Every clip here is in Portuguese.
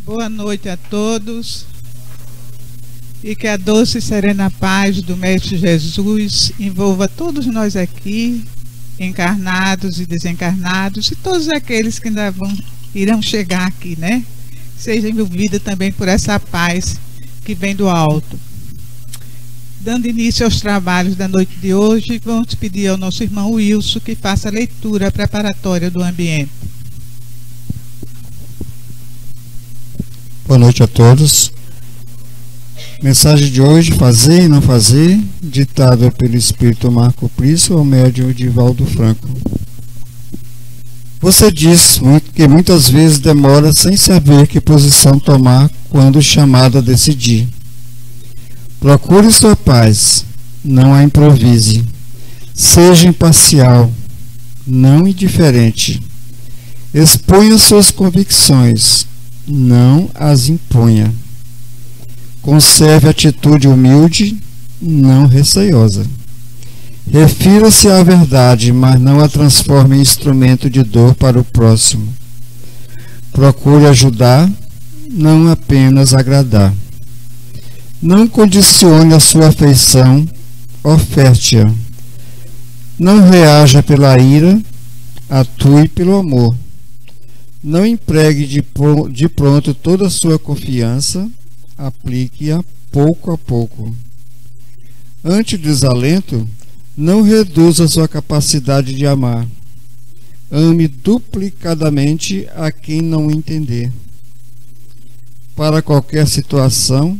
Boa noite a todos e que a doce e serena paz do Mestre Jesus envolva todos nós aqui, encarnados e desencarnados, e todos aqueles que ainda irão chegar aqui, né? Seja envolvida também por essa paz que vem do alto. Dando início aos trabalhos da noite de hoje, vamos pedir ao nosso irmão Wilson que faça a leitura preparatória do ambiente. Boa noite a todos. Mensagem de hoje: fazer e não fazer, ditada pelo Espírito Marco Prício ao médium Divaldo Franco. Você diz que muitas vezes demora sem saber que posição tomar quando chamado a decidir. Procure sua paz, não a improvise. Seja imparcial, não indiferente. Exponha suas convicções, não as imponha. Conserve atitude humilde, não receiosa. Refira-se à verdade, mas não a transforme em instrumento de dor para o próximo. Procure ajudar, não apenas agradar. Não condicione a sua afeição, oferte-a. Não reaja pela ira, atue pelo amor. Não empregue de pronto toda a sua confiança, aplique-a pouco a pouco. Ante o desalento, não reduza sua capacidade de amar. Ame duplicadamente a quem não entender. Para qualquer situação,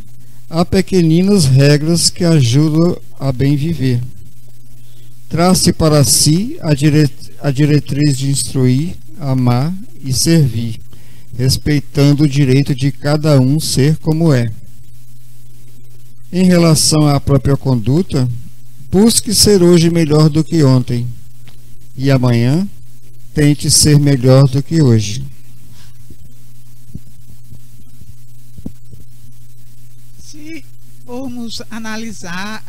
há pequeninas regras que ajudam a bem viver. Trace para si a diretriz de instruir, amar e servir, respeitando o direito de cada um ser como é. Em relação à própria conduta, busque ser hoje melhor do que ontem, e amanhã tente ser melhor do que hoje. Se formos analisar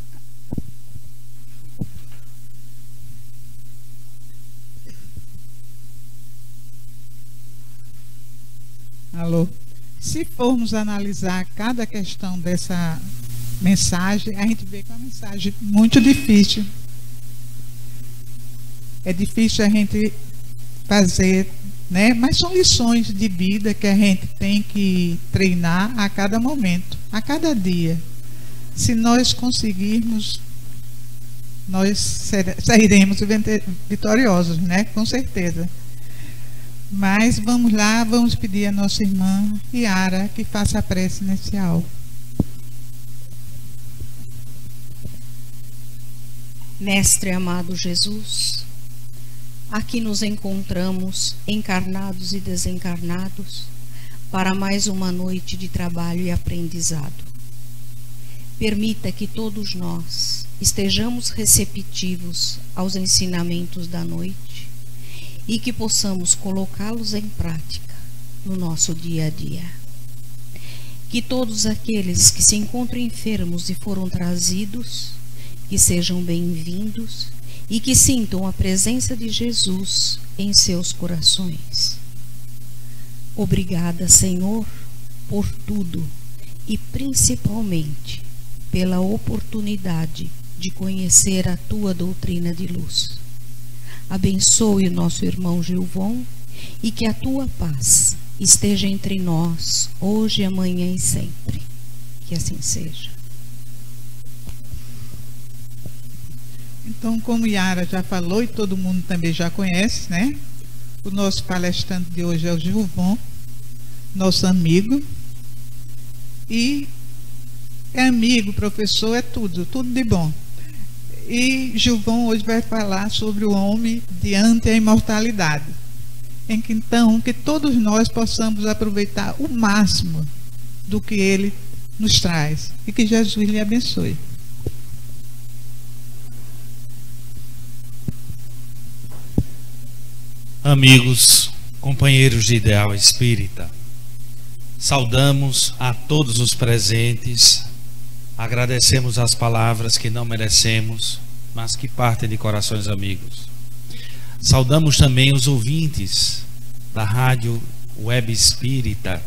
Se formos analisar cada questão dessa mensagem, a gente vê que é uma mensagem muito difícil. É difícil a gente fazer, né? Mas são lições de vida que a gente tem que treinar a cada momento, a cada dia. Se nós conseguirmos, nós sairemos vitoriosos, né? Com certeza. Mas vamos lá, vamos pedir a nossa irmã Yara que faça a prece inicial. Mestre amado Jesus, aqui nos encontramos, encarnados e desencarnados, para mais uma noite de trabalho e aprendizado. Permita que todos nós estejamos receptivos aos ensinamentos da noite e que possamos colocá-los em prática no nosso dia a dia. Que todos aqueles que se encontram enfermos e foram trazidos, que sejam bem-vindos e que sintam a presença de Jesus em seus corações. Obrigada, Senhor, por tudo e principalmente pela oportunidade de conhecer a Tua doutrina de luz. Abençoe o nosso irmão Gilvon e que a Tua paz esteja entre nós, hoje, amanhã e sempre. Que assim seja. Então, como Yara já falou e todo mundo também já conhece, né? O nosso palestrante de hoje é o Gilvon, nosso amigo. E é amigo, professor, é tudo de bom. E Gilvon hoje vai falar sobre o homem diante a imortalidade. Então, que todos nós possamos aproveitar o máximo do que ele nos traz. E que Jesus lhe abençoe. Amigos, companheiros de ideal espírita, saudamos a todos os presentes, agradecemos as palavras que não merecemos, mas que partem de corações amigos. Saudamos também os ouvintes da Rádio Web Espírita,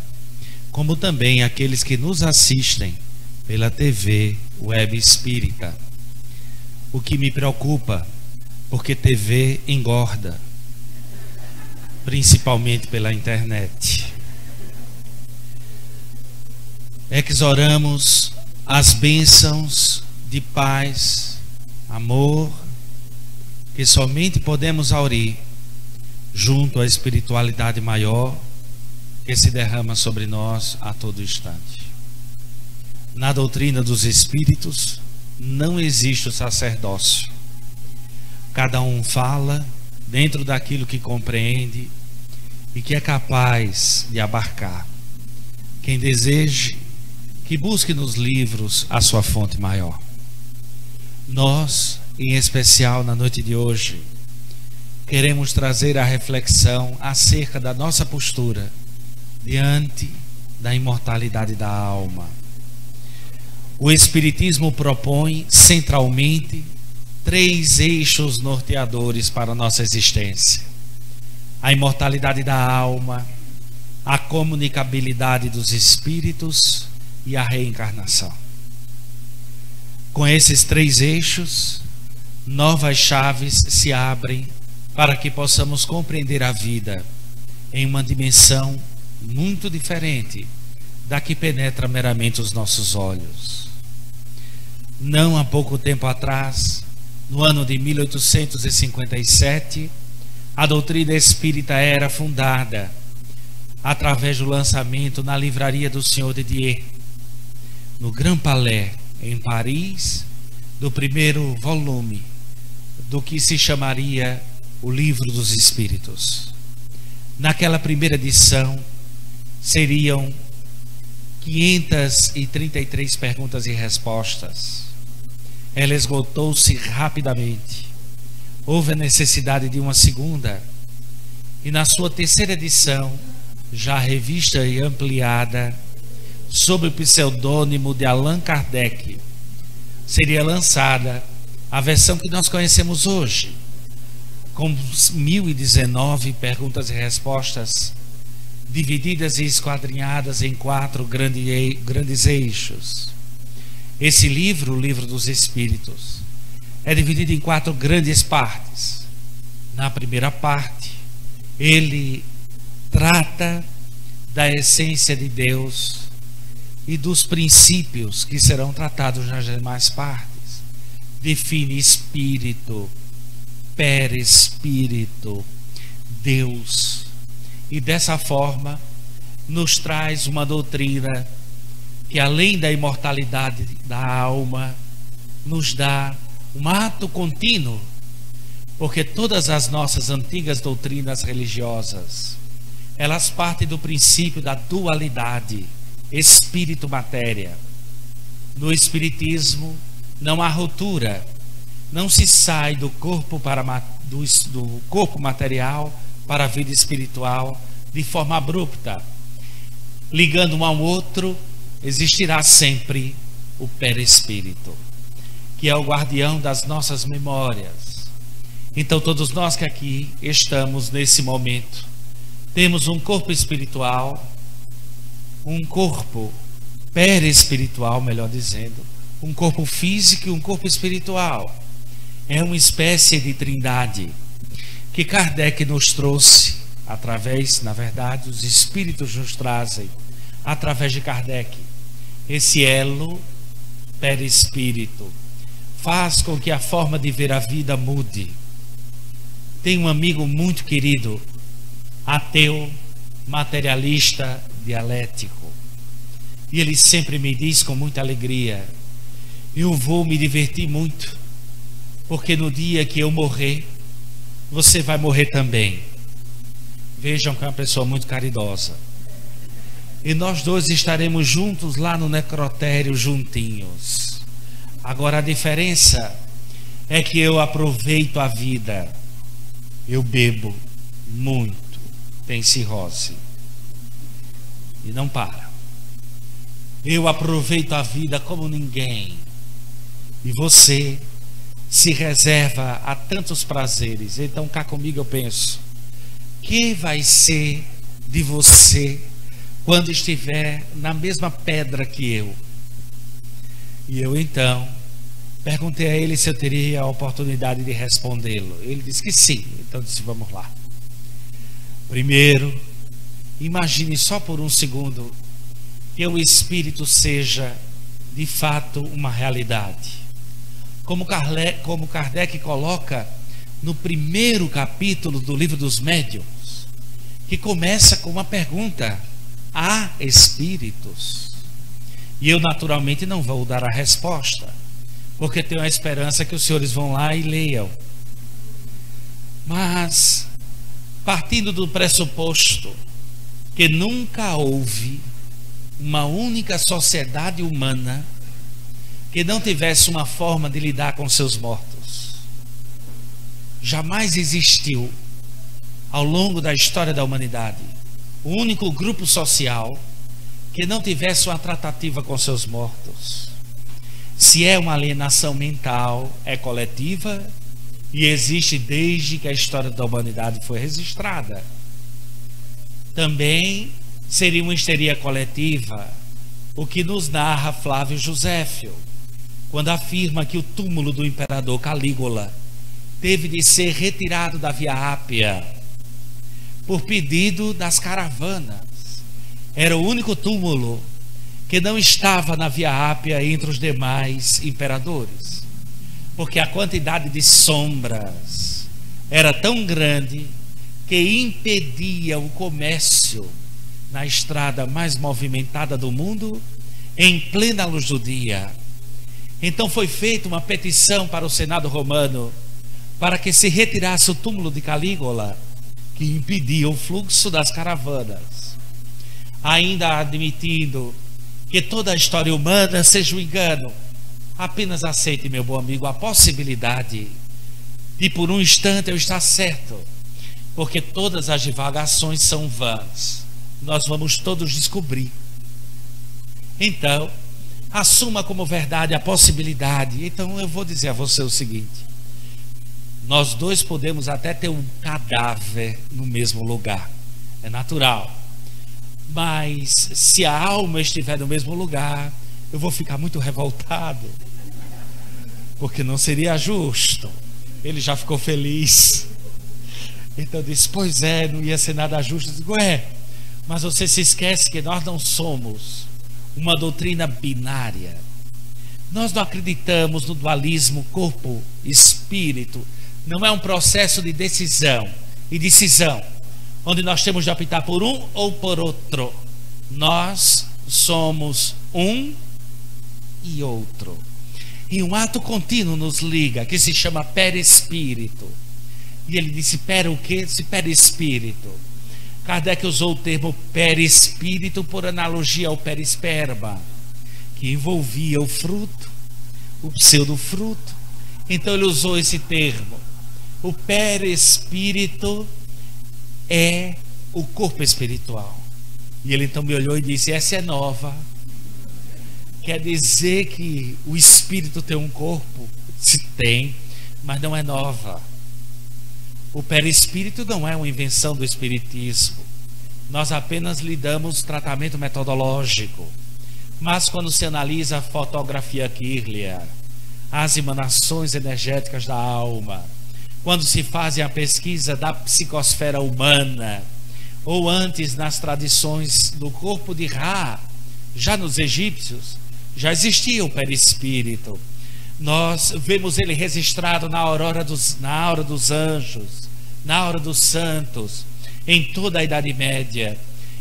como também aqueles que nos assistem pela TV Web Espírita. O que me preocupa, porque TV engorda, principalmente pela internet. Exoramos as bênçãos de paz, amor, que somente podemos aurir junto à espiritualidade maior que se derrama sobre nós a todo instante. Na doutrina dos Espíritos não existe o sacerdócio. Cada um fala dentro daquilo que compreende e que é capaz de abarcar. Quem deseje, que busque nos livros a sua fonte maior. Nós, em especial na noite de hoje, queremos trazer a reflexão acerca da nossa postura diante da imortalidade da alma. O Espiritismo propõe centralmente 3 eixos norteadores para a nossa existência: a imortalidade da alma, a comunicabilidade dos espíritos e a reencarnação. Com esses 3 eixos, novas chaves se abrem para que possamos compreender a vida em uma dimensão muito diferente da que penetra meramente os nossos olhos. Não há pouco tempo atrás, no ano de 1857, a doutrina espírita era fundada através do lançamento na livraria do Senhor Didier, no Grand Palais, em Paris, do primeiro volume do que se chamaria o Livro dos Espíritos. Naquela primeira edição seriam 533 perguntas e respostas. Ela esgotou-se rapidamente. Houve a necessidade de uma segunda, e na sua terceira edição, já revista e ampliada, sob o pseudônimo de Allan Kardec, seria lançada a versão que nós conhecemos hoje, com 1019 perguntas e respostas, divididas e esquadrinhadas em 4 grandes eixos. Esse livro, o Livro dos Espíritos, é dividido em 4 grandes partes. Na primeira parte, ele trata da essência de Deus e dos princípios que serão tratados nas demais partes. Define espírito, perespírito, Deus, e dessa forma nos traz uma doutrina que, além da imortalidade da alma, nos dá um ato contínuo, porque todas as nossas antigas doutrinas religiosas, elas partem do princípio da dualidade espírito-matéria. No Espiritismo não há ruptura, não se sai do corpo do corpo material para a vida espiritual de forma abrupta. Ligando um ao outro, existirá sempre o perespírito, que é o guardião das nossas memórias. Então todos nós que aqui estamos nesse momento, temos um corpo espiritual, um corpo perespiritual, melhor dizendo, um corpo físico e um corpo espiritual. É uma espécie de trindade que Kardec nos trouxe através, na verdade, os espíritos nos trazem através de Kardec. Esse elo perespírito faz com que a forma de ver a vida mude. Tenho um amigo muito querido, ateu, materialista, dialético, e ele sempre me diz com muita alegria: eu vou me divertir muito, porque no dia que eu morrer, você vai morrer também. Vejam que é uma pessoa muito caridosa. E nós dois estaremos juntos lá no necrotério, juntinhos. Agora a diferença é que eu aproveito a vida. Eu bebo muito, tem cirrose e não para. Eu aproveito a vida como ninguém. E você se reserva a tantos prazeres. Então cá comigo eu penso: que vai ser de você quando estiver na mesma pedra que eu. E eu então perguntei a ele se eu teria a oportunidade de respondê-lo. Ele disse que sim. Então eu disse: vamos lá. Primeiro, imagine só por um segundo que o Espírito seja de fato uma realidade. Como Kardec coloca no primeiro capítulo do Livro dos Médiuns, que começa com uma pergunta: há espíritos? E eu naturalmente não vou dar a resposta, porque tenho a esperança que os senhores vão lá e leiam. Mas, partindo do pressuposto que nunca houve uma única sociedade humana que não tivesse uma forma de lidar com seus mortos. Jamais existiu, ao longo da história da humanidade, um único grupo social que não tivesse uma tratativa com seus mortos. Se é uma alienação mental, é coletiva e existe desde que a história da humanidade foi registrada. Também seria uma histeria coletiva, o que nos narra Flávio Joséfio, quando afirma que o túmulo do imperador Calígula teve de ser retirado da Via Ápia por pedido das caravanas. Era o único túmulo que não estava na Via Ápia entre os demais imperadores, porque a quantidade de sombras era tão grande que impedia o comércio na estrada mais movimentada do mundo em plena luz do dia. Então foi feita uma petição para o Senado romano para que se retirasse o túmulo de Calígula, que impedia o fluxo das caravanas, ainda admitindo que toda a história humana seja um engano. Apenas aceite, meu bom amigo, a possibilidade de por um instante eu estar certo, porque todas as divagações são vãs. Nós vamos todos descobrir. Então, assuma como verdade a possibilidade. Então eu vou dizer a você o seguinte: nós dois podemos até ter um cadáver no mesmo lugar, é natural, mas se a alma estiver no mesmo lugar, eu vou ficar muito revoltado, porque não seria justo. Ele já ficou feliz, então eu disse: pois é, não ia ser nada justo. Eu digo: mas você se esquece que nós não somos uma doutrina binária. Nós não acreditamos no dualismo corpo-espírito. Não é um processo de decisão e decisão, onde nós temos de optar por um ou por outro. Nós somos um e outro. E um ato contínuo nos liga, que se chama perispírito. E ele disse: pera o quê? Disse: perispírito. Kardec usou o termo perispírito por analogia ao perisperma, que envolvia o fruto, o pseudofruto. Então ele usou esse termo. O perispírito é o corpo espiritual. E ele então me olhou e disse: essa é nova. Quer dizer que o espírito tem um corpo? Se tem, mas não é nova. O perispírito não é uma invenção do espiritismo. Nós apenas lhe damos tratamento metodológico. Mas quando se analisa a fotografia Kirlian, as emanações energéticas da alma, quando se faz a pesquisa da psicosfera humana, ou antes nas tradições do corpo de Ra, já nos egípcios, já existia o perispírito. Nós vemos ele registrado na aura dos anjos, na aura dos santos, em toda a Idade Média.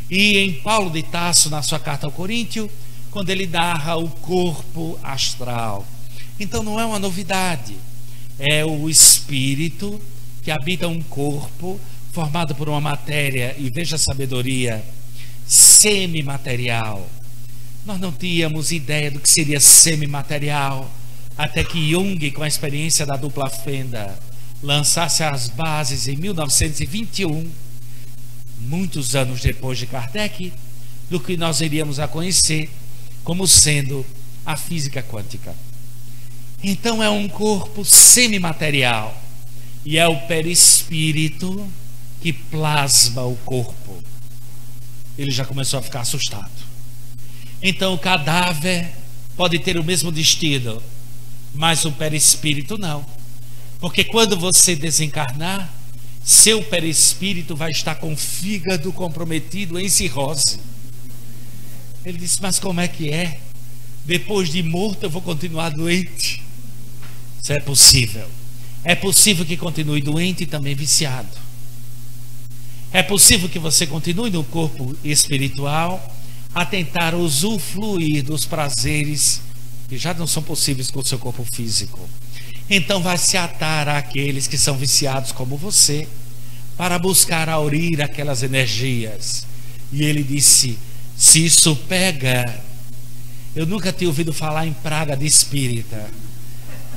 E em Paulo de Tarso, na sua carta ao Coríntio, quando ele narra o corpo astral. Então não é uma novidade. É o espírito que habita um corpo formado por uma matéria, e veja a sabedoria, semimaterial. Nós não tínhamos ideia do que seria semimaterial, até que Jung, com a experiência da dupla fenda, lançasse as bases em 1921, muitos anos depois de Kardec, do que nós iríamos a conhecer como sendo a física quântica. Então é um corpo semimaterial, e é o perispírito que plasma o corpo. ele já começou a ficar assustado. Então o cadáver pode ter o mesmo destino, mas o perispírito não. Porque quando você desencarnar, seu perispírito vai estar com o fígado comprometido em cirrose. Ele disse, mas como é que é? Depois de morto eu vou continuar doente? Isso é possível. É possível que continue doente e também viciado. É possível que você continue no corpo espiritual a tentar usufruir dos prazeres que já não são possíveis com o seu corpo físico. Então vai se atar àqueles que são viciados como você, para buscar aurir aquelas energias. E ele disse, se isso pega, eu nunca tinha ouvido falar em praga de espírita.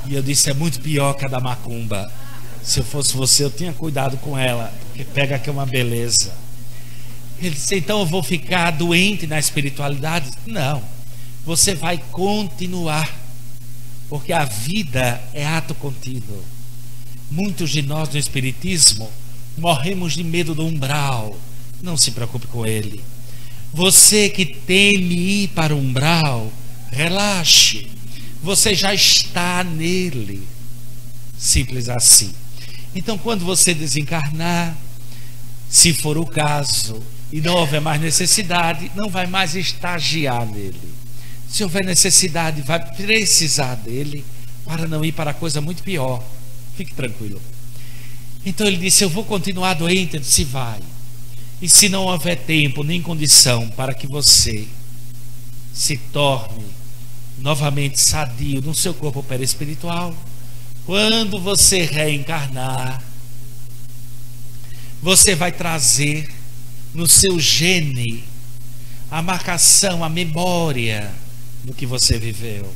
E eu disse, é muito pior que a da macumba. Se eu fosse você, eu tinha cuidado com ela, porque pega que é uma beleza. Ele disse, então eu vou ficar doente na espiritualidade? Não, você vai continuar, porque a vida é ato contínuo. Muitos de nós no espiritismo morremos de medo do umbral. Não se preocupe com ele. Você que teme ir para o umbral, relaxe, você já está nele. Simples assim. Então quando você desencarnar, se for o caso e não houver mais necessidade, não vai mais estagiar nele. Se houver necessidade, vai precisar dele para não ir para coisa muito pior. Fique tranquilo. Então ele disse, eu vou continuar doente? Ele disse, vai. E se não houver tempo nem condição para que você se torne novamente sadio no seu corpo perispiritual, quando você reencarnar, você vai trazer no seu gene a marcação, a memória do que você viveu.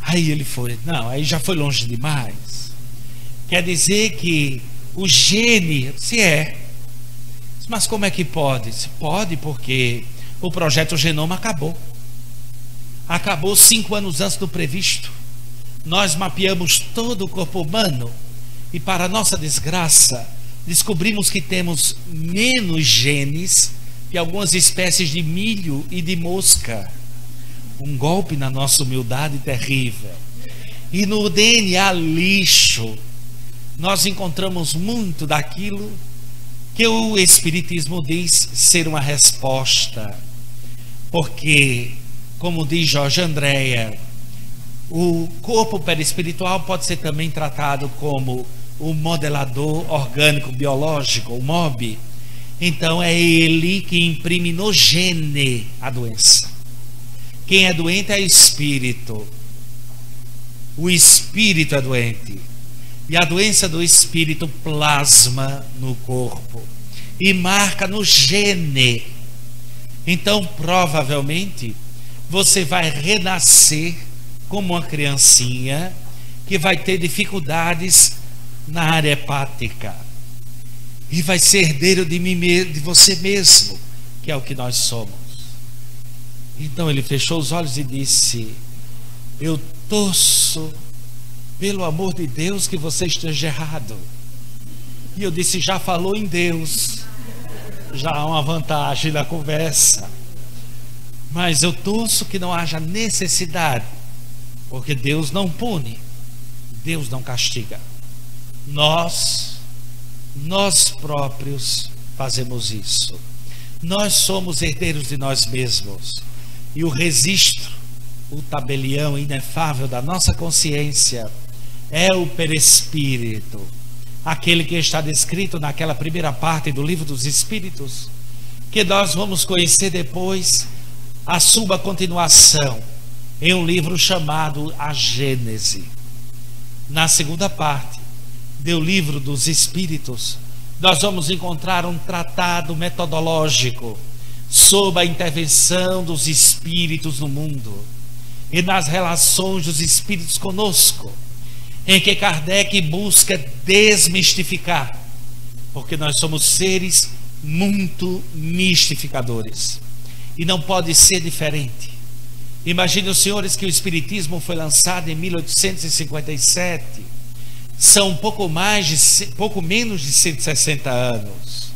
Aí ele foi, não, aí já foi longe demais. Quer dizer que o gene, se é, mas como é que pode? Pode porque o projeto Genoma acabou. Acabou 5 anos antes do previsto. Nós mapeamos todo o corpo humano e, para nossa desgraça, descobrimos que temos menos genes que algumas espécies de milho e de mosca. Um golpe na nossa humildade terrível. E no DNA lixo nós encontramos muito daquilo que o Espiritismo diz ser uma resposta. Porque, como diz Jorge Andréa, o corpo perispiritual pode ser também tratado como o modelador orgânico biológico, o MOB. Então é ele que imprime no gene a doença. Quem é doente é o espírito. O espírito é doente. E a doença do espírito plasma no corpo e marca no gene. Então provavelmente você vai renascer como uma criancinha que vai ter dificuldades na área hepática e vai ser herdeiro de você mesmo, que é o que nós somos. Então ele fechou os olhos e disse, eu torço pelo amor de Deus que você esteja errado. E eu disse, já falou em Deus, já há uma vantagem na conversa, mas eu torço que não haja necessidade, porque Deus não pune, Deus não castiga. Nós próprios fazemos isso. Nós somos herdeiros de nós mesmos. E o registro, o tabelião inefável da nossa consciência é o perispírito, aquele que está descrito naquela primeira parte do Livro dos Espíritos, que nós vamos conhecer depois a sua continuação em um livro chamado A Gênese. Na segunda parte do Livro dos Espíritos, nós vamos encontrar um tratado metodológico sobre a intervenção dos espíritos no mundo e nas relações dos espíritos conosco, em que Kardec busca desmistificar, porque nós somos seres muito mistificadores e não pode ser diferente. Imagine os senhores que o Espiritismo foi lançado em 1857, são pouco menos de 160 anos,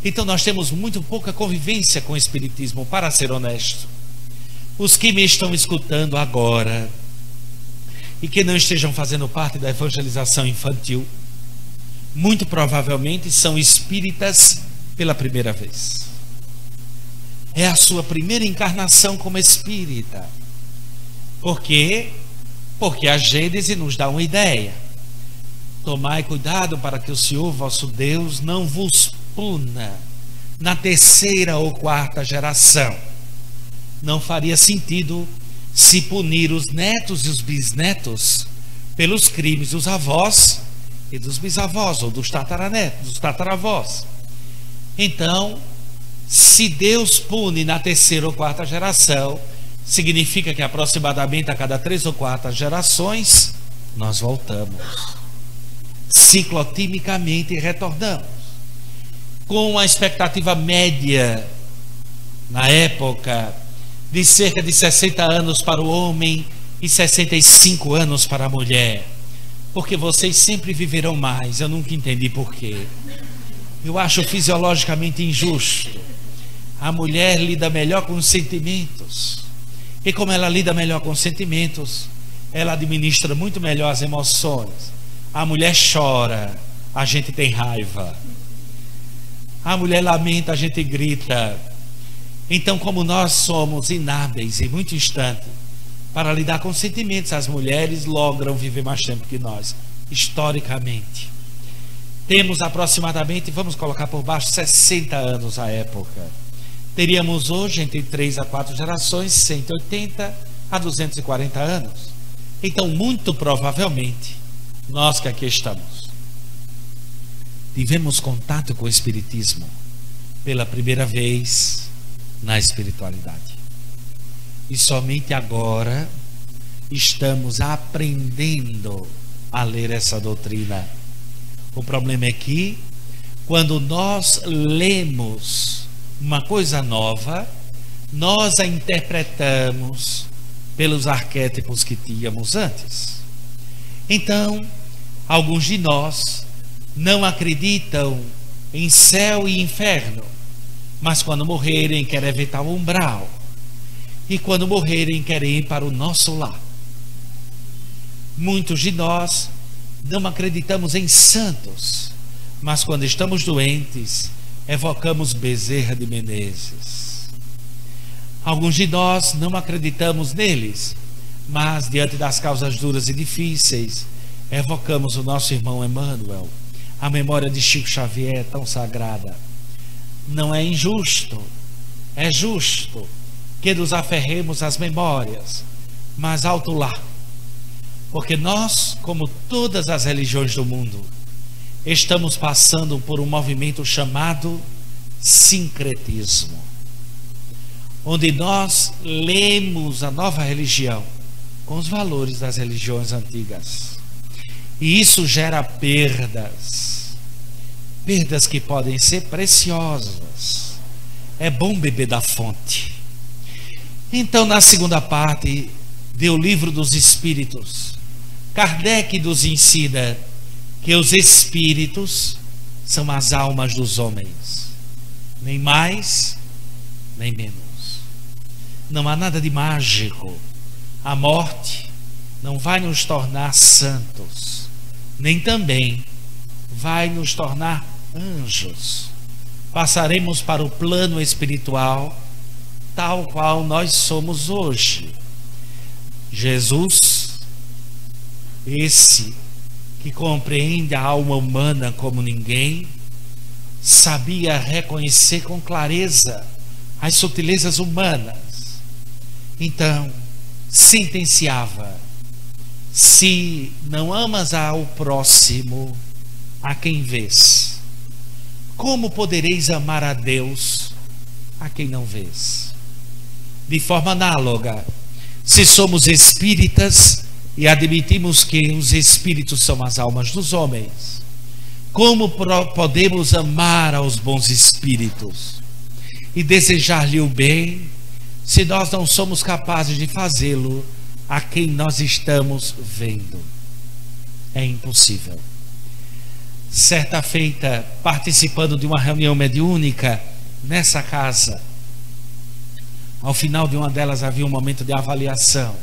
Então nós temos muito pouca convivência com o Espiritismo, para ser honesto. Os que me estão escutando agora e que não estejam fazendo parte da evangelização infantil, muito provavelmente são espíritas pela primeira vez. É a sua primeira encarnação como espírita. Por quê? Porque a Gênese nos dá uma ideia. Tomai cuidado para que o Senhor vosso Deus não vos puna na terceira ou quarta geração. Não faria sentido se punir os netos e os bisnetos pelos crimes dos avós e dos bisavós, ou dos tataranetos, dos tataravós. Então, se Deus pune na terceira ou quarta geração, significa que aproximadamente a cada 3 ou 4 gerações nós voltamos, ciclotimicamente retornamos, com uma expectativa média na época de cerca de 60 anos para o homem e 65 anos para a mulher. Porque vocês sempre viverão mais. Eu nunca entendi por quê. Eu acho fisiologicamente injusto. A mulher lida melhor com os sentimentos, e como ela lida melhor com os sentimentos, ela administra muito melhor as emoções. A mulher chora, a gente tem raiva. A mulher lamenta, a gente grita. Então, como nós somos inábeis em muito instante para lidar com sentimentos, as mulheres logram viver mais tempo que nós, historicamente. Temos aproximadamente, vamos colocar por baixo, 60 anos à época. Teríamos hoje, entre 3 a 4 gerações, 180 a 240 anos. Então, muito provavelmente, nós que aqui estamos, tivemos contato com o Espiritismo pela primeira vez na espiritualidade. E somente agora estamos aprendendo a ler essa doutrina. O problema é que, quando nós lemos uma coisa nova, nós a interpretamos pelos arquétipos que tínhamos antes. Então, alguns de nós não acreditam em céu e inferno, mas quando morrerem querem evitar o umbral, e quando morrerem querem ir para o nosso lar. Muitos de nós não acreditamos em santos, mas quando estamos doentes evocamos Bezerra de Menezes. Alguns de nós não acreditamos neles, mas diante das causas duras e difíceis evocamos o nosso irmão Emmanuel. A memória de Chico Xavier é tão sagrada. Não é injusto, é justo que nos aferremos às memórias, mas alto lá, porque nós, como todas as religiões do mundo, estamos passando por um movimento chamado sincretismo, onde nós lemos a nova religião com os valores das religiões antigas, e isso gera perdas que podem ser preciosas. É bom beber da fonte. Então, na segunda parte do Livro dos Espíritos, Kardec nos ensina que os espíritos são as almas dos homens, nem mais nem menos. Não há nada de mágico. A morte não vai nos tornar santos, nem também vai nos tornar anjos. Passaremos para o plano espiritual tal qual nós somos hoje. Jesus, esse que compreende a alma humana como ninguém, sabia reconhecer com clareza as sutilezas humanas. Então, sentenciava: se não amas ao próximo, a quem vês, como podereis amar a Deus a quem não vês? De forma análoga, se somos espíritas e admitimos que os espíritos são as almas dos homens, como podemos amar aos bons espíritos e desejar-lhe o bem, se nós não somos capazes de fazê-lo a quem nós estamos vendo? É impossível. certa feita, participando de uma reunião mediúnica nessa casa. Ao final de uma delas havia um momento de avaliação.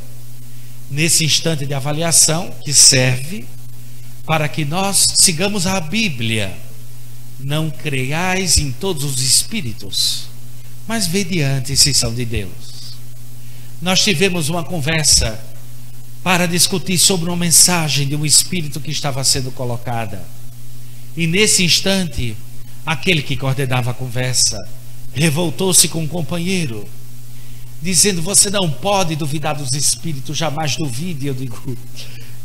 Nesse instante de avaliação, que serve para que nós sigamos a Bíblia: não creiais em todos os espíritos, mas vede antes se são de Deus. Nós tivemos uma conversa para discutir sobre uma mensagem de um espírito que estava sendo colocada. E nesse instante, aquele que coordenava a conversa revoltou-se com um companheiro, dizendo: você não pode duvidar dos espíritos, jamais duvide.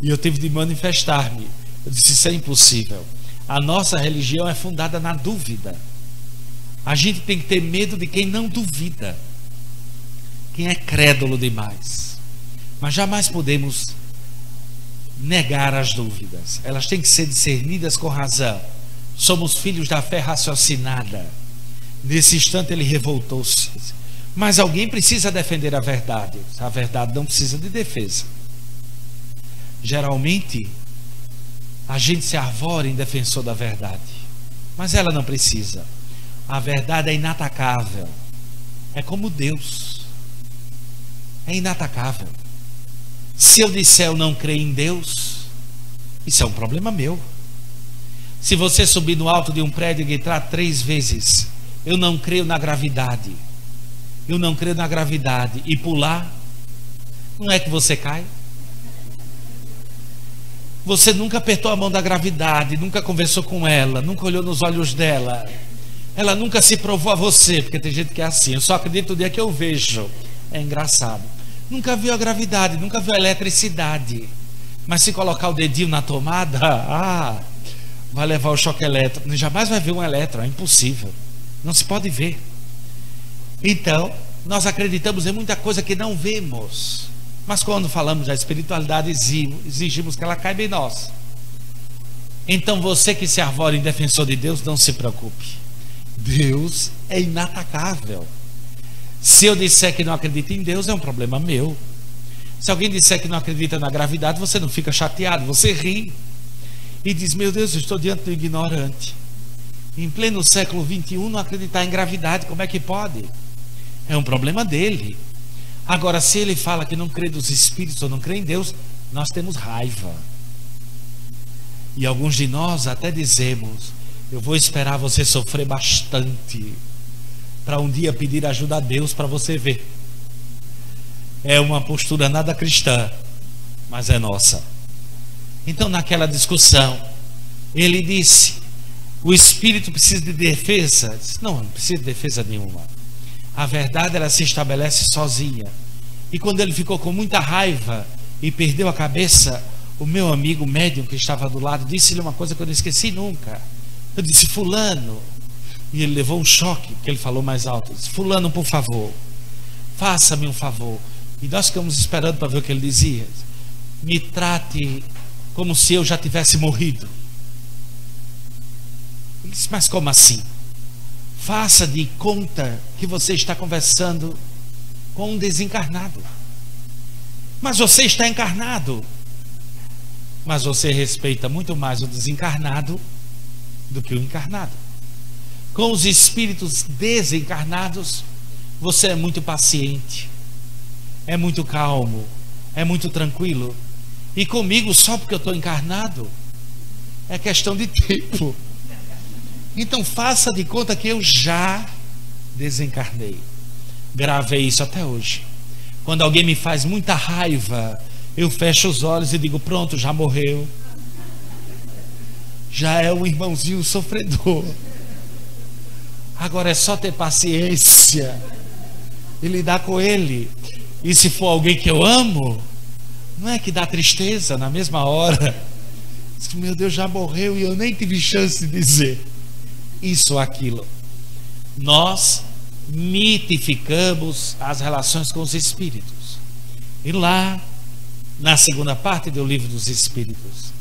E eu tive de manifestar-me. Eu disse: isso é impossível. A nossa religião é fundada na dúvida. A gente tem que ter medo de quem não duvida, quem é crédulo demais. Mas jamais podemos negar as dúvidas. Elas têm que ser discernidas com razão. Somos filhos da fé raciocinada. Nesse instante ele revoltou-se. Mas alguém precisa defender a verdade. A verdade não precisa de defesa. Geralmente a gente se arvora em defensor da verdade, mas ela não precisa. A verdade é inatacável. É como Deus. É inatacável. Se eu disser eu não creio em Deus, isso é um problema meu. Se você subir no alto de um prédio e gritar 3 vezes: eu não creio na gravidade, eu não creio na gravidade, e pular, não é que você cai? Você nunca apertou a mão da gravidade, nunca conversou com ela, nunca olhou nos olhos dela, ela nunca se provou a você, porque tem gente que é assim: eu só acredito no dia que eu vejo. É engraçado. Nunca viu a gravidade, nunca viu a eletricidade, mas se colocar o dedinho na tomada, vai levar o choque elétrico. Jamais vai ver um elétron, é impossível, não se pode ver. Então nós acreditamos em muita coisa que não vemos, mas quando falamos da espiritualidade exigimos que ela caiba em nós. Então você que se arvora em defensor de Deus, não se preocupe. Deus é inatacável. Se eu disser que não acredito em Deus, é um problema meu. Se alguém disser que não acredita na gravidade, você não fica chateado, você ri e diz: meu Deus, eu estou diante do ignorante. Em pleno século XXI, não acreditar em gravidade, como é que pode? É um problema dele. Agora, se ele fala que não crê nos espíritos ou não crê em Deus, nós temos raiva. E alguns de nós até dizemos: eu vou esperar você sofrer bastante para um dia pedir ajuda a Deus para você ver. É uma postura nada cristã, mas é nossa. Então, naquela discussão, ele disse: o espírito precisa de defesa? Disse: não precisa de defesa nenhuma. A verdade, ela se estabelece sozinha. E quando ele ficou com muita raiva e perdeu a cabeça, o meu amigo médium que estava do lado disse-lhe uma coisa que eu não esqueci nunca. Eu disse: fulano. E ele levou um choque, porque ele falou mais alto. Disse: fulano, por favor, faça-me um favor. E nós ficamos esperando para ver o que ele dizia. Me trate como se eu já tivesse morrido. Ele disse: mas como assim? Faça de conta que você está conversando com um desencarnado. Mas você está encarnado. Mas você respeita muito mais o desencarnado do que o encarnado. Com os espíritos desencarnados, você é muito paciente, é muito calmo, é muito tranquilo. E comigo, só porque eu estou encarnado, é questão de tempo. Então faça de conta que eu já desencarnei. Gravei isso até hoje. Quando alguém me faz muita raiva, eu fecho os olhos e digo: pronto, já morreu. Já é um irmãozinho sofredor. Agora é só ter paciência e lidar com ele. E se for alguém que eu amo, não é que dá tristeza na mesma hora? Meu Deus, já morreu e eu nem tive chance de dizer isso ou aquilo. Nós mitificamos as relações com os espíritos. E lá, na segunda parte do Livro dos Espíritos,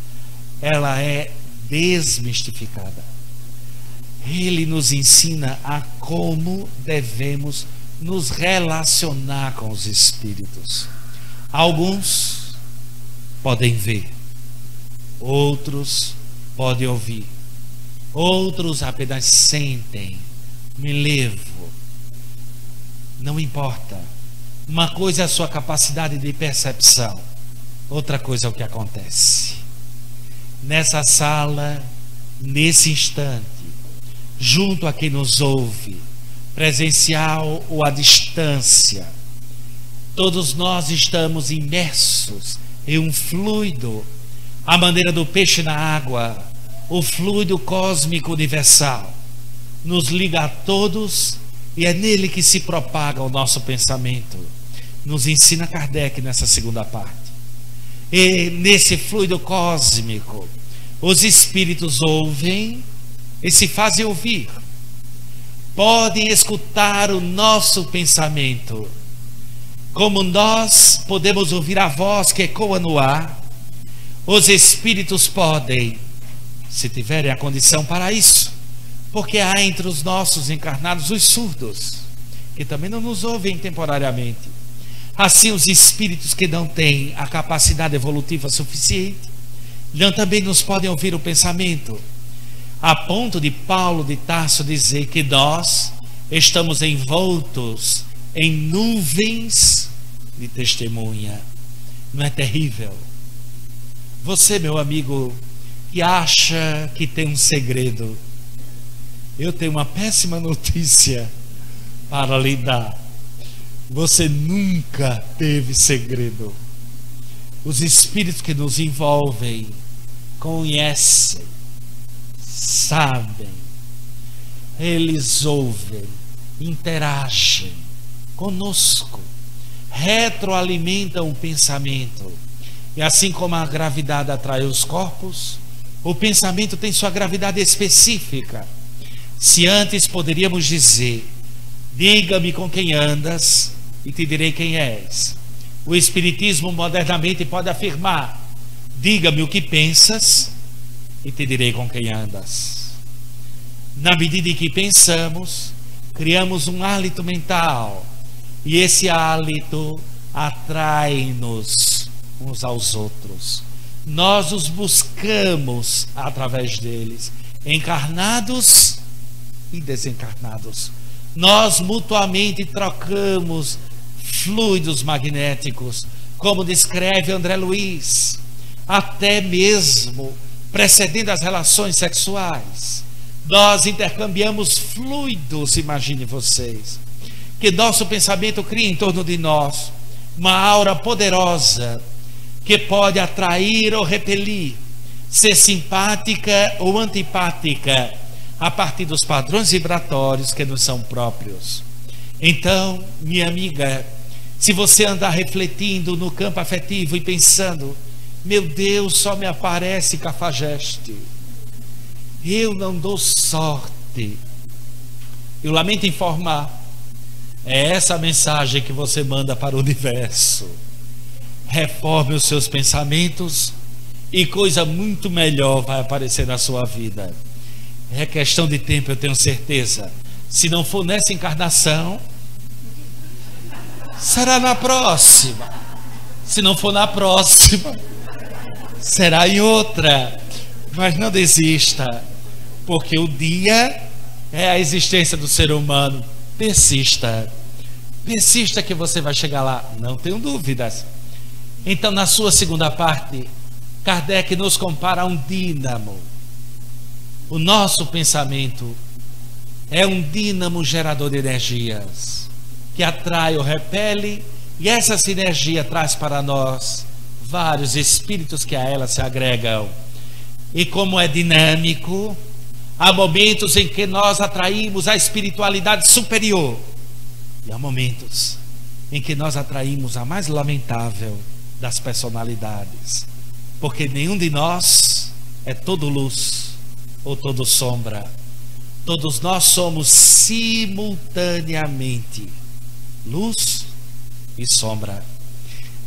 ela é desmistificada. Ele nos ensina a como devemos nos relacionar com os espíritos. Alguns podem ver, outros podem ouvir, Outros apenas sentem, me levo. Não importa. Uma coisa é a sua capacidade de percepção, outra coisa é o que acontece. Nessa sala, nesse instante, junto a quem nos ouve, presencial ou à distância, todos nós estamos imersos em um fluido, à maneira do peixe na água, o fluido cósmico universal. Nos liga a todos e é nele que se propaga o nosso pensamento. Nos ensina Kardec nessa segunda parte. E nesse fluido cósmico, os espíritos ouvem e se fazem ouvir. Podem escutar o nosso pensamento. Como nós podemos ouvir a voz que ecoa no ar, os espíritos podem, se tiverem a condição para isso, porque há entre os nossos encarnados os surdos, que também não nos ouvem temporariamente. Assim, os espíritos que não têm a capacidade evolutiva suficiente, não também nos podem ouvir o pensamento, a ponto de Paulo de Tarso dizer que nós estamos envoltos em nuvens de testemunha. Não é terrível? Você, meu amigo, que acha que tem um segredo, eu tenho uma péssima notícia para lhe dar. Você nunca teve segredo. Os espíritos que nos envolvem conhecem, sabem, eles ouvem, interagem conosco, retroalimentam o pensamento. E assim como a gravidade atrai os corpos, o pensamento tem sua gravidade específica. Se antes poderíamos dizer: diga-me com quem andas e te direi quem és, o Espiritismo modernamente pode afirmar: diga-me o que pensas e te direi com quem andas. Na medida em que pensamos, criamos um hálito mental, e esse hálito atrai-nos uns aos outros. Nós os buscamos através deles, encarnados e desencarnados. Nós mutuamente trocamos fluidos magnéticos, como descreve André Luiz, até mesmo precedendo as relações sexuais. Nós intercambiamos fluidos, imagine vocês, que nosso pensamento cria em torno de nós uma aura poderosa que pode atrair ou repelir, ser simpática ou antipática, a partir dos padrões vibratórios que nos são próprios. Então, minha amiga, se você andar refletindo no campo afetivo e pensando: meu Deus, só me aparece cafajeste, eu não dou sorte, eu lamento informar, é essa a mensagem que você manda para o universo. Reforme os seus pensamentos e coisa muito melhor vai aparecer na sua vida. É questão de tempo, eu tenho certeza. Se não for nessa encarnação, será na próxima. Se não for na próxima, será em outra. Mas não desista, porque o dia é a existência do ser humano. Persista. Persista que você vai chegar lá, não tenho dúvidas. Então, na sua segunda parte, Kardec nos compara a um dínamo. O nosso pensamento é um dínamo gerador de energias, que atrai ou repele, e essa sinergia traz para nós vários espíritos que a ela se agregam. E como é dinâmico, há momentos em que nós atraímos a espiritualidade superior, e há momentos em que nós atraímos a mais lamentável das personalidades, porque nenhum de nós é todo luz ou todo sombra. Todos nós somos simultaneamente luz e sombra.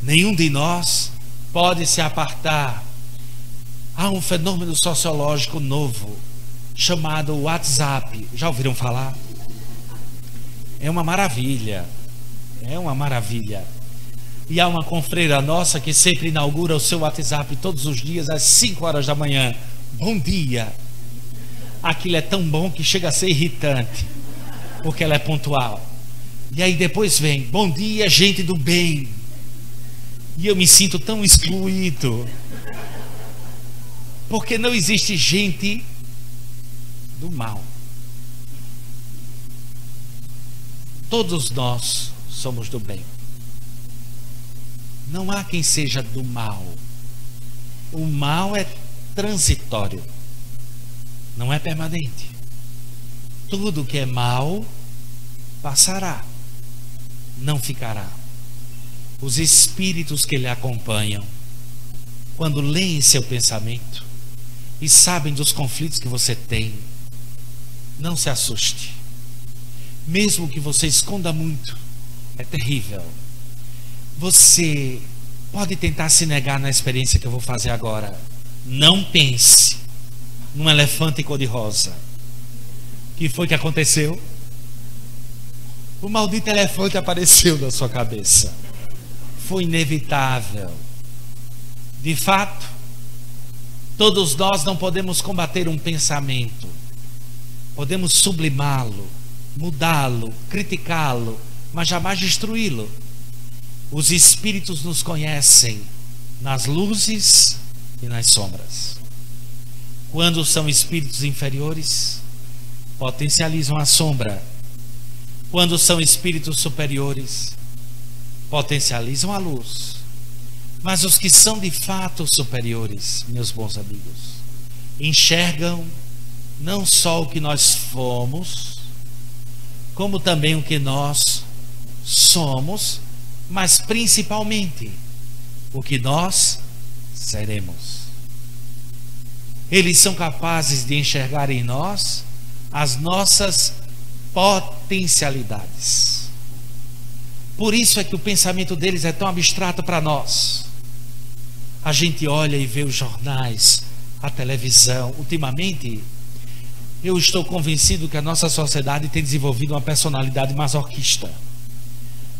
Nenhum de nós pode se apartar. Há um fenômeno sociológico novo chamado WhatsApp. Já ouviram falar? É uma maravilha. É uma maravilha. E há uma confreira nossa que sempre inaugura o seu WhatsApp todos os dias às 5 horas da manhã. Bom dia. aquilo é tão bom que chega a ser irritante, porque ela é pontual. E aí depois vem, bom dia, gente do bem. E eu me sinto tão excluído, porque não existe gente do mal. Todos nós somos do bem. Não há quem seja do mal. O mal é transitório, não é permanente. Tudo que é mal passará, não ficará. Os espíritos que lhe acompanham, quando leem seu pensamento e sabem dos conflitos que você tem, não se assuste. Mesmo que você esconda muito, é terrível. Você pode tentar se negar na experiência que eu vou fazer agora. Não pense num elefante cor-de-rosa. O que foi que aconteceu? O maldito elefante apareceu na sua cabeça. Foi inevitável. De fato, todos nós não podemos combater um pensamento. Podemos sublimá-lo, mudá-lo, criticá-lo, mas jamais destruí-lo. Os espíritos nos conhecem nas luzes e nas sombras. Quando são espíritos inferiores, potencializam a sombra. Quando são espíritos superiores, potencializam a luz. Mas os que são de fato superiores, meus bons amigos, enxergam não só o que nós fomos, como também o que nós somos, mas principalmente o que nós seremos. Eles são capazes de enxergar em nós as nossas potencialidades. Por isso é que o pensamento deles é tão abstrato para nós. A gente olha e vê os jornais, a televisão. Ultimamente, eu estou convencido que a nossa sociedade tem desenvolvido uma personalidade masoquista.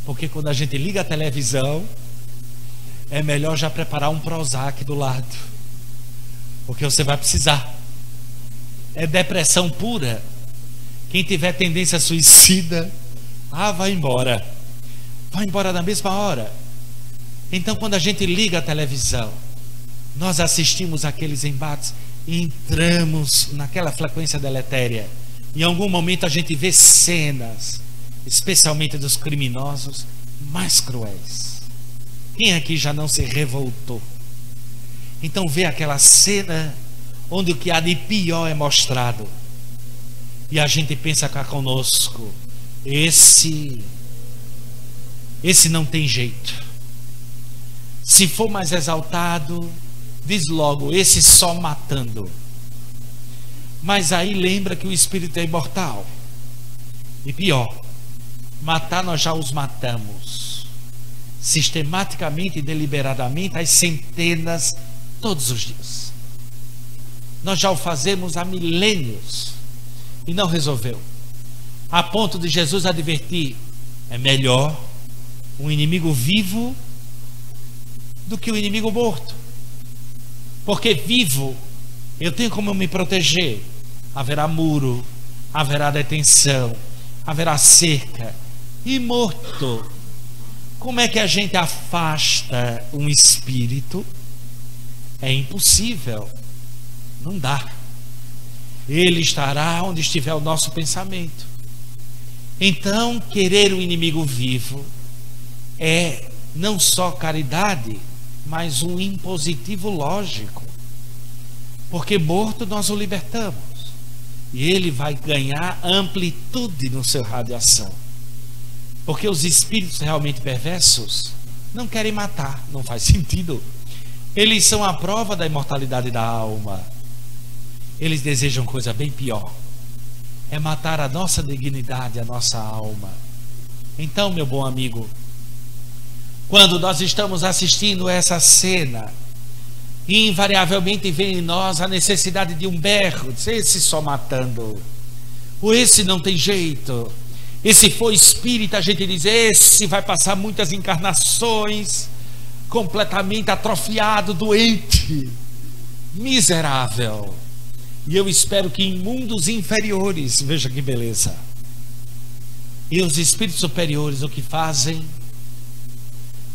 Porque quando a gente liga a televisão, é melhor já preparar um Prozac do lado, porque você vai precisar. É depressão pura. Quem tiver tendência suicida, vai embora. Vai embora na mesma hora. Então, quando a gente liga a televisão, nós assistimos aqueles embates e entramos naquela frequência deletéria. Em algum momento a gente vê cenas, especialmente dos criminosos mais cruéis. Quem aqui já não se revoltou? Então vê aquela cena onde o que há de pior é mostrado, e a gente pensa cá conosco, esse não tem jeito. Se for mais exaltado, diz logo, esse só matando. Mas aí lembra que o espírito é imortal. E pior, matar nós já os matamos, sistematicamente e deliberadamente, às centenas, todos os dias. Nós já o fazemos há milênios e não resolveu. A ponto de Jesus advertir: é melhor um inimigo vivo do que um inimigo morto. Porque vivo eu tenho como me proteger. Haverá muro, haverá detenção, haverá cerca. E morto, como é que a gente afasta um espírito? É impossível, não dá. Ele estará onde estiver o nosso pensamento. Então, querer o inimigo vivo é não só caridade, mas um impositivo lógico. Porque morto nós o libertamos, e ele vai ganhar amplitude no seu radiação. Porque os espíritos realmente perversos não querem matar, não faz sentido. Eles são a prova da imortalidade da alma. Eles desejam coisa bem pior: é matar a nossa dignidade, a nossa alma. Então, meu bom amigo, quando nós estamos assistindo essa cena, invariavelmente vem em nós a necessidade de um berro, de esse só matando, ou esse não tem jeito. E se for espírita, a gente diz: esse vai passar muitas encarnações completamente atrofiado, doente, miserável. E eu espero que em mundos inferiores, veja que beleza. E os espíritos superiores o que fazem?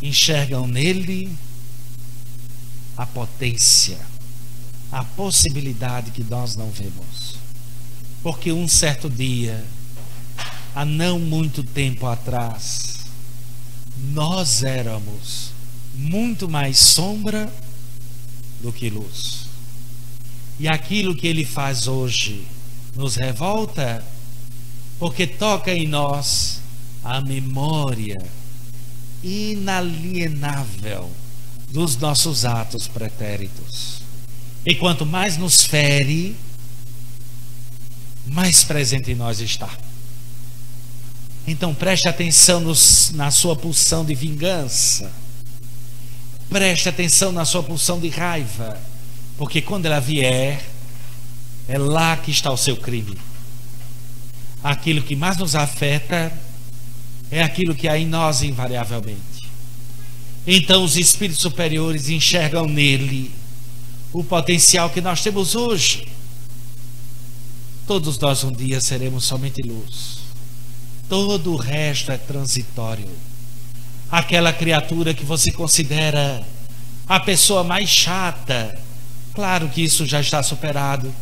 Enxergam nele a potência, a possibilidade que nós não vemos. Porque um certo dia, há não muito tempo atrás, nós éramos muito mais sombra do que luz. E aquilo que ele faz hoje nos revolta, porque toca em nós a memória inalienável dos nossos atos pretéritos. E quanto mais nos fere, mais presente em nós está. Então preste atenção na sua pulsão de vingança. Preste atenção na sua pulsão de raiva, porque quando ela vier, é lá que está o seu crime. Aquilo que mais nos afeta é aquilo que há em nós invariavelmente. Então os espíritos superiores enxergam nele o potencial que nós temos hoje. Todos nós um dia seremos somente luz. Todo o resto é transitório. Aquela criatura que você considera a pessoa mais chata, claro que isso já está superado,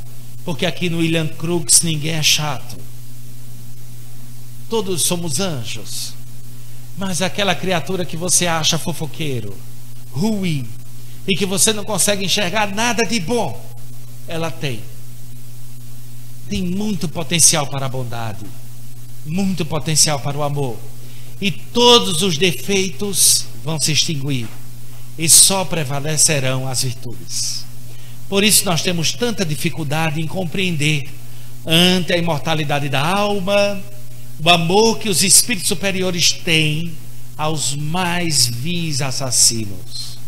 porque aqui no William Crookes ninguém é chato. Todos somos anjos. Mas aquela criatura que você acha fofoqueiro, ruim, e que você não consegue enxergar nada de bom, ela tem muito potencial para a bondade, muito potencial para o amor, e todos os defeitos vão se extinguir e só prevalecerão as virtudes. Por isso nós temos tanta dificuldade em compreender, ante a imortalidade da alma, o amor que os espíritos superiores têm aos mais vis assassinos,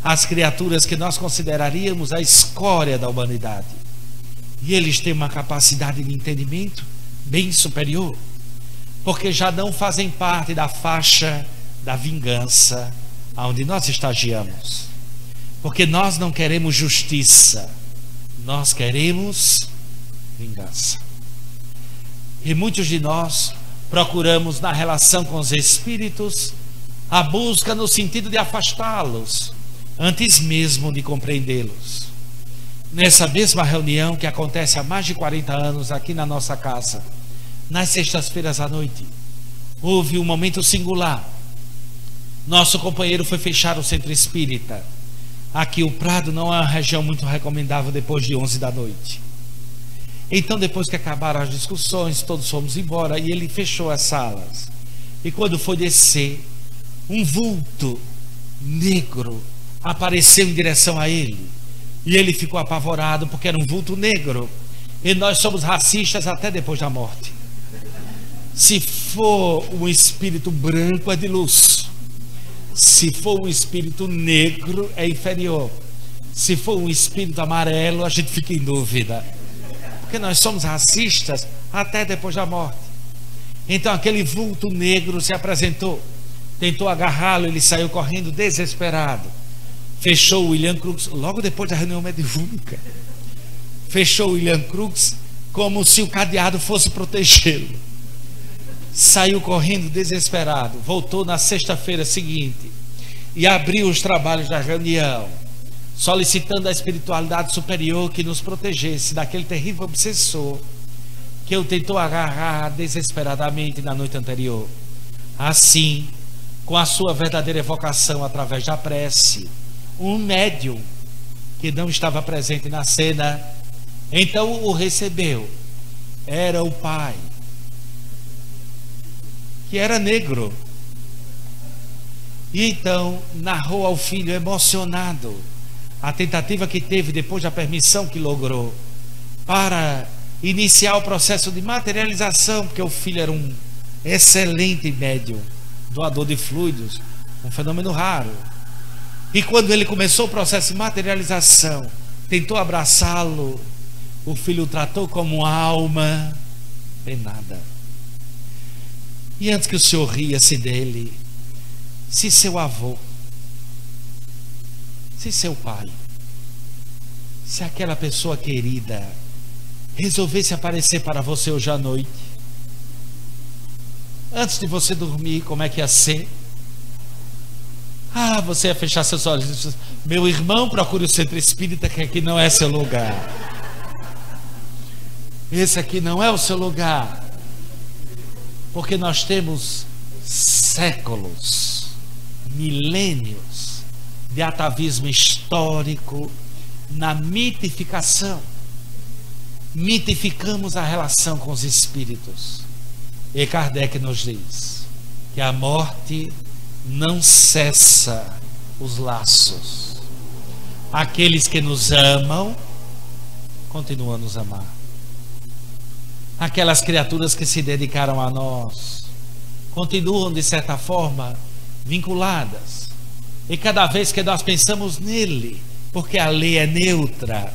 as criaturas que nós consideraríamos a escória da humanidade. E eles têm uma capacidade de entendimento bem superior, porque já não fazem parte da faixa da vingança onde nós estagiamos. Porque nós não queremos justiça, nós queremos vingança. E muitos de nós procuramos na relação com os espíritos a busca no sentido de afastá-los, antes mesmo de compreendê-los. Nessa mesma reunião que acontece há mais de 40 anos aqui na nossa casa, nas sextas-feiras à noite, houve um momento singular. Nosso companheiro foi fechar o centro espírita. Aqui o Prado não é uma região muito recomendável depois de 11 da noite. Então, depois que acabaram as discussões, todos fomos embora e ele fechou as salas. E quando foi descer, um vulto negro apareceu em direção a ele. E ele ficou apavorado porque era um vulto negro. E nós somos racistas até depois da morte. Se for um espírito branco, é de luz. Se for um espírito negro, é inferior. Se for um espírito amarelo, a gente fica em dúvida. Porque nós somos racistas até depois da morte. Então aquele vulto negro se apresentou, tentou agarrá-lo, ele saiu correndo desesperado. Fechou o William Crookes, logo depois da reunião mediúnica. Fechou o William Crookes como se o cadeado fosse protegê-lo. Saiu correndo desesperado, voltou na sexta-feira seguinte e abriu os trabalhos da reunião, solicitando a espiritualidade superior que nos protegesse daquele terrível obsessor que o tentou agarrar desesperadamente na noite anterior. Assim, com a sua verdadeira evocação através da prece, um médium que não estava presente na cena, então o recebeu. Era o pai, que era negro. E então narrou ao filho emocionado a tentativa que teve depois da permissão que logrou para iniciar o processo de materialização, porque o filho era um excelente médium, doador de fluidos, um fenômeno raro. E quando ele começou o processo de materialização, tentou abraçá-lo, o filho o tratou como alma penada. E antes que o senhor ria-se dele, se seu avô, se seu pai, se aquela pessoa querida resolvesse aparecer para você hoje à noite, antes de você dormir, como é que ia ser? Você ia fechar seus olhos e dizer: meu irmão, procure o centro espírita, que aqui não é seu lugar. Esse aqui não é o seu lugar. Porque nós temos séculos, milênios de atavismo histórico na mitificação. Mitificamos a relação com os espíritos. E Kardec nos diz que a morte não cessa os laços. Aqueles que nos amam continuam a nos amar. Aquelas criaturas que se dedicaram a nós continuam, de certa forma, vinculadas. E cada vez que nós pensamos nele, porque a lei é neutra,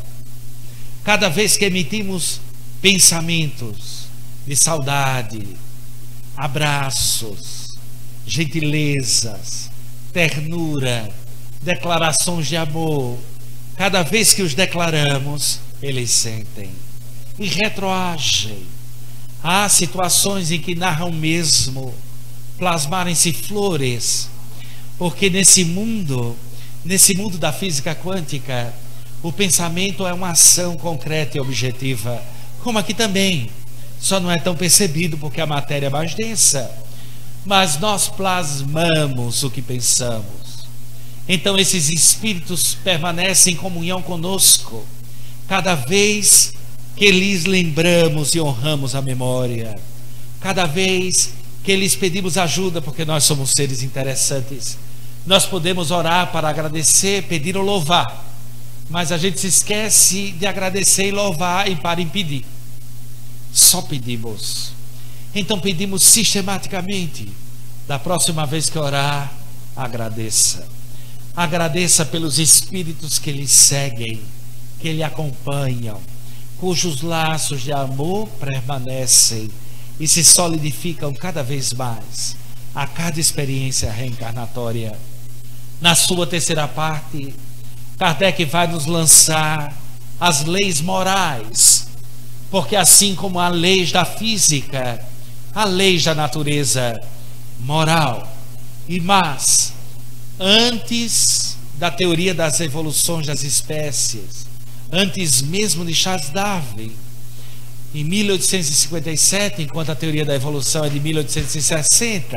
cada vez que emitimos pensamentos de saudade, abraços, gentilezas, ternura, declarações de amor, cada vez que os declaramos, eles sentem e retroagem. Há situações em que narram mesmo plasmarem-se flores, porque nesse mundo da física quântica, o pensamento é uma ação concreta e objetiva, como aqui também, só não é tão percebido porque a matéria é mais densa, mas nós plasmamos o que pensamos. Então esses espíritos permanecem em comunhão conosco, cada vez que lhes lembramos e honramos a memória, cada vez que lhes pedimos ajuda, porque nós somos seres interessantes. Nós podemos orar para agradecer, pedir ou louvar, mas a gente se esquece de agradecer e louvar e para impedir. Só pedimos. Então pedimos sistematicamente. Da próxima vez que orar, agradeça. Agradeça pelos espíritos que lhe seguem, que lhe acompanham, cujos laços de amor permanecem e se solidificam cada vez mais a cada experiência reencarnatória. Na sua terceira parte, Kardec vai nos lançar as leis morais, porque assim como há leis da física, há leis da natureza moral. E mais, antes da teoria das evoluções das espécies, antes mesmo de Charles Darwin, em 1857, enquanto a teoria da evolução é de 1860,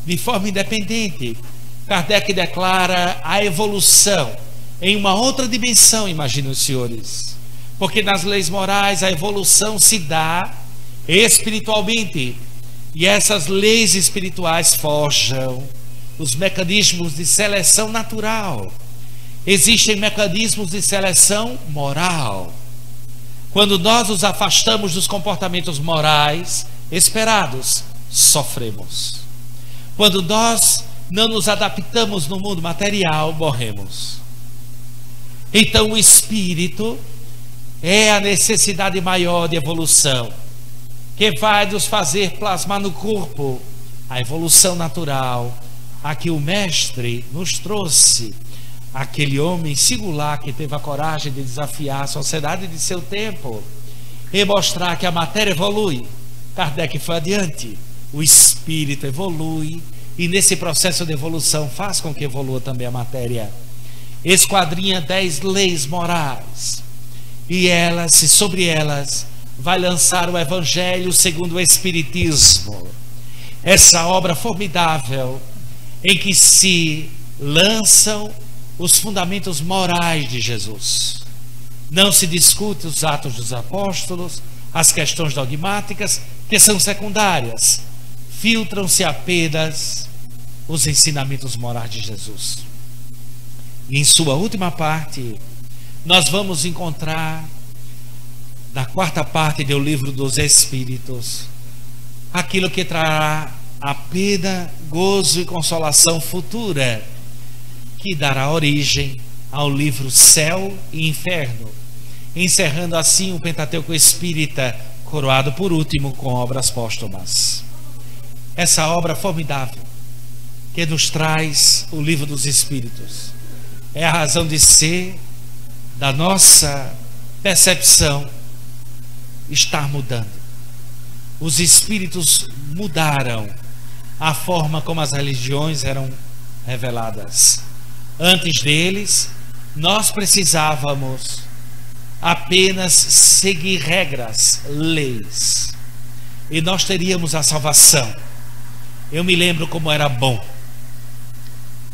de forma independente, Kardec declara a evolução em uma outra dimensão, imaginem os senhores, porque nas leis morais a evolução se dá espiritualmente, e essas leis espirituais forjam os mecanismos de seleção natural. Existem mecanismos de seleção moral. Quando nós nos afastamos dos comportamentos morais esperados, sofremos. Quando nós não nos adaptamos no mundo material, morremos. Então o espírito é a necessidade maior de evolução, que vai nos fazer plasmar no corpo a evolução natural, a que o mestre nos trouxe, aquele homem singular que teve a coragem de desafiar a sociedade de seu tempo e mostrar que a matéria evolui. Kardec foi adiante, o espírito evolui, e nesse processo de evolução faz com que evolua também a matéria. Esquadrinha 10 leis morais, e elas, e sobre elas vai lançar o Evangelho segundo o Espiritismo, essa obra formidável em que se lançam os fundamentos morais de Jesus. Não se discute os atos dos apóstolos, as questões dogmáticas, que são secundárias. Filtram-se apenas os ensinamentos morais de Jesus. E em sua última parte, nós vamos encontrar, na quarta parte do Livro dos Espíritos, aquilo que trará a pena, gozo e consolação futura, que dará origem ao livro Céu e Inferno, encerrando assim o Pentateuco Espírita, coroado por último com obras póstumas. Essa obra formidável que nos traz o Livro dos Espíritos é a razão de ser, da nossa percepção estar mudando. Os espíritos mudaram a forma como as religiões eram reveladas. Antes deles, nós precisávamos apenas seguir regras, leis, e nós teríamos a salvação. Eu me lembro como era bom.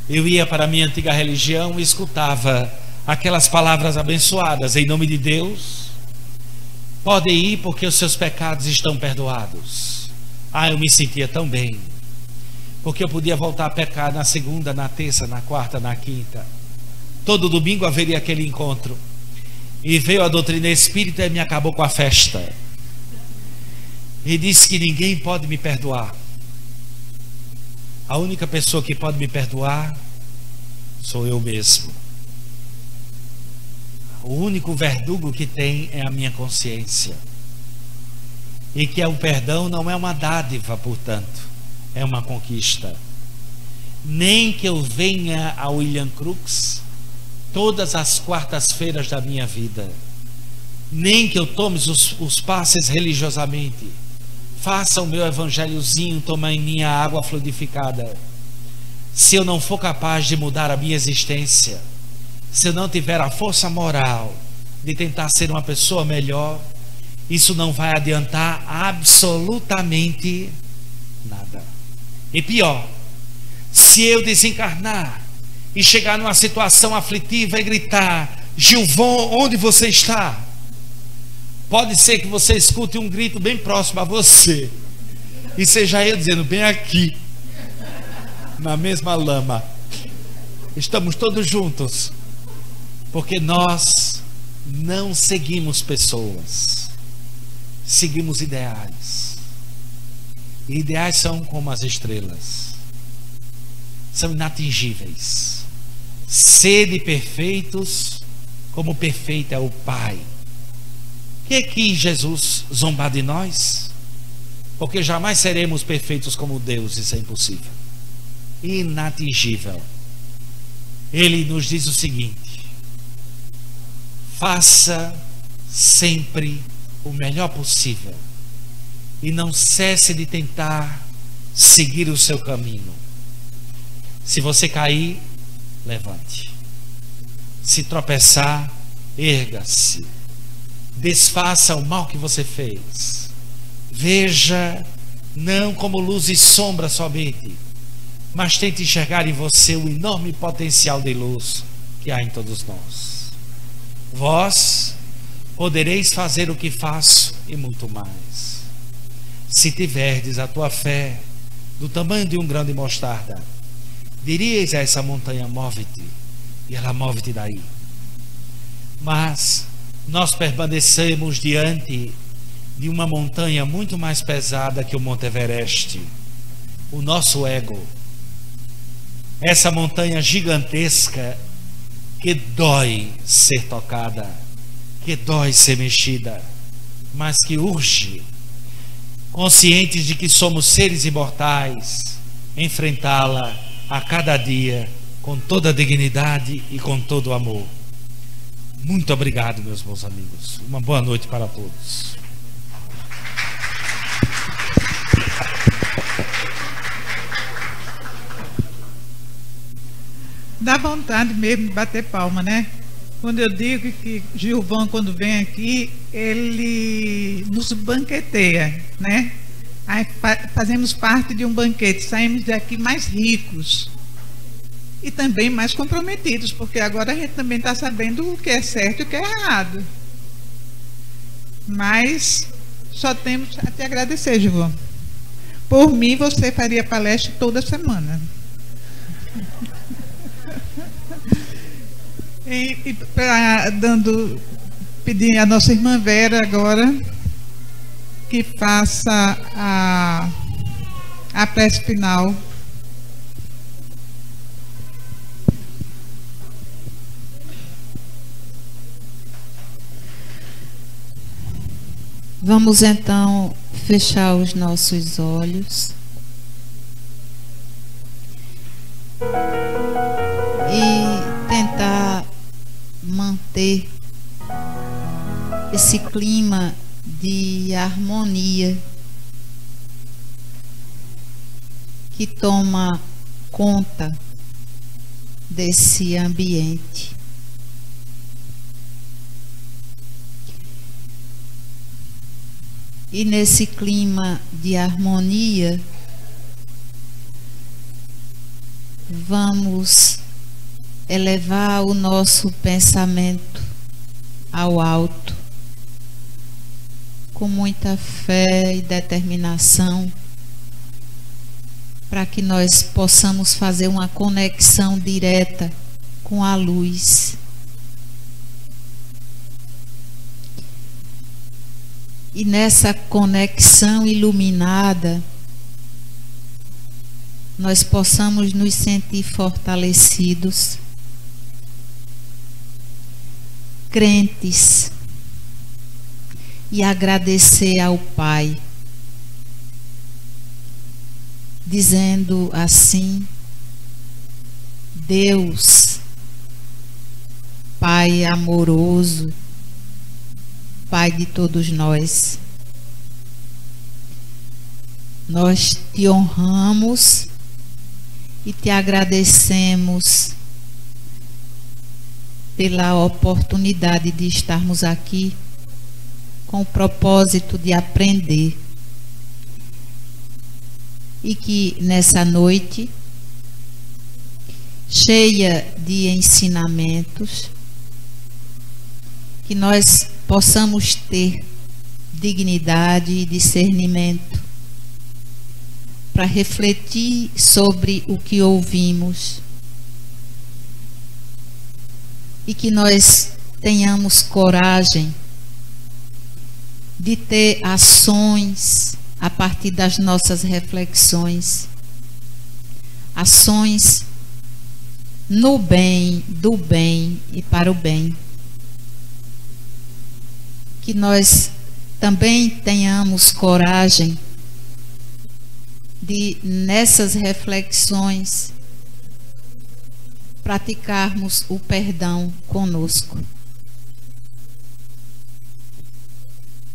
Eu ia para a minha antiga religião e escutava aquelas palavras abençoadas: em nome de Deus, pode ir porque os seus pecados estão perdoados. Eu me sentia tão bem, porque eu podia voltar a pecar na segunda, na terça, na quarta, na quinta. Todo domingo haveria aquele encontro. E veio a doutrina espírita e me acabou com a festa. E disse que ninguém pode me perdoar. A única pessoa que pode me perdoar sou eu mesmo. O único verdugo que tem é a minha consciência. E que o perdão não é uma dádiva, portanto, é uma conquista. Nem que eu venha a William Crookes todas as quartas-feiras da minha vida, nem que eu tome os passes religiosamente, faça o meu evangelhozinho, toma em minha água fluidificada, se eu não for capaz de mudar a minha existência, se eu não tiver a força moral de tentar ser uma pessoa melhor, isso não vai adiantar absolutamente nada. E pior, se eu desencarnar e chegar numa situação aflitiva e gritar: Gilvon, onde você está? Pode ser que você escute um grito bem próximo a você e seja eu dizendo: bem aqui, na mesma lama. Estamos todos juntos, porque nós não seguimos pessoas, seguimos ideais. E ideais são como as estrelas, são inatingíveis. Sede perfeitos, como perfeito é o Pai. Que quis Jesus zombar de nós? Porque jamais seremos perfeitos como Deus, isso é impossível, inatingível. Ele nos diz o seguinte: faça sempre o melhor possível e não cesse de tentar seguir o seu caminho. Se você cair, levante. Se tropeçar, erga-se. Desfaça o mal que você fez. Veja não como luz e sombra somente, mas tente enxergar em você o enorme potencial de luz que há em todos nós. Vós podereis fazer o que faço e muito mais, se tiverdes a tua fé do tamanho de um grão de mostarda. Diríeis a essa montanha: move-te, e ela move-te daí. Mas nós permanecemos diante de uma montanha muito mais pesada que o Monte Everest, o nosso ego. Essa montanha gigantesca que dói ser tocada, que dói ser mexida, mas que urge, conscientes de que somos seres imortais, enfrentá-la a cada dia com toda a dignidade e com todo o amor. Muito obrigado, meus bons amigos. Uma boa noite para todos. Dá vontade mesmo de bater palma, né? Quando eu digo que Gilvão, quando vem aqui, ele nos banqueteia, né? Aí fazemos parte de um banquete, saímos daqui mais ricos e também mais comprometidos, porque agora a gente também está sabendo o que é certo e o que é errado. Mas só temos a te agradecer, Gilvão. Por mim, você faria palestra toda semana. Pedir a nossa irmã Vera agora que faça a prece final. Vamos então fechar os nossos olhos e tentar manter nesse clima de harmonia que toma conta desse ambiente. E nesse clima de harmonia, vamos elevar o nosso pensamento ao alto, com muita fé e determinação, para que nós possamos fazer uma conexão direta com a luz. E nessa conexão iluminada, nós possamos nos sentir fortalecidos, crentes, e agradecer ao Pai, dizendo assim: Deus, Pai amoroso, Pai de todos nós, nós te honramos e te agradecemos pela oportunidade de estarmos aqui com o propósito de aprender, e que nessa noite cheia de ensinamentos, que nós possamos ter dignidade e discernimento para refletir sobre o que ouvimos, e que nós tenhamos coragem de ter ações a partir das nossas reflexões, ações no bem, do bem e para o bem. Que nós também tenhamos coragem de, nessas reflexões, praticarmos o perdão conosco.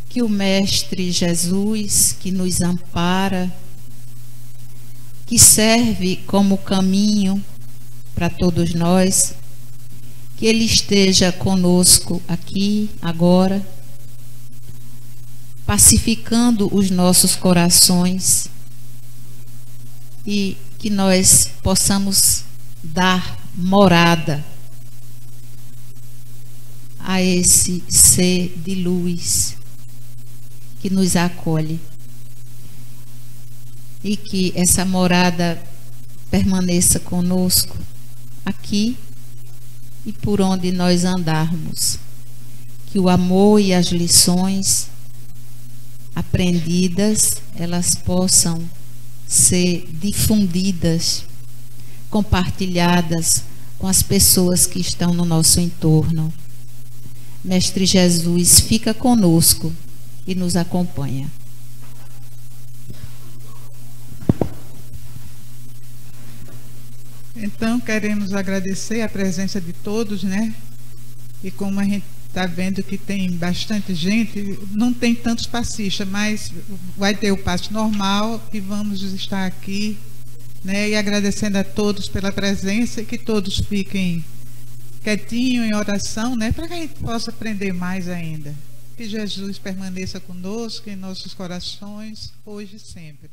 Que o Mestre Jesus, que nos ampara, que serve como caminho para todos nós, que Ele esteja conosco aqui, agora, pacificando os nossos corações, e que nós possamos dar morada a esse ser de luz que nos acolhe, e que essa morada permaneça conosco aqui e por onde nós andarmos, que o amor e as lições aprendidas, elas possam ser difundidas, compartilhadas com as pessoas que estão no nosso entorno. Mestre Jesus, fica conosco e nos acompanha. Então, queremos agradecer a presença de todos, né? E como a gente está vendo que tem bastante gente, não tem tantos passistas, mas vai ter o passe normal e vamos estar aqui, né? E agradecendo a todos pela presença, e que todos fiquem quietinhos em oração, né? Para que a gente possa aprender mais ainda. Que Jesus permaneça conosco em nossos corações, hoje e sempre.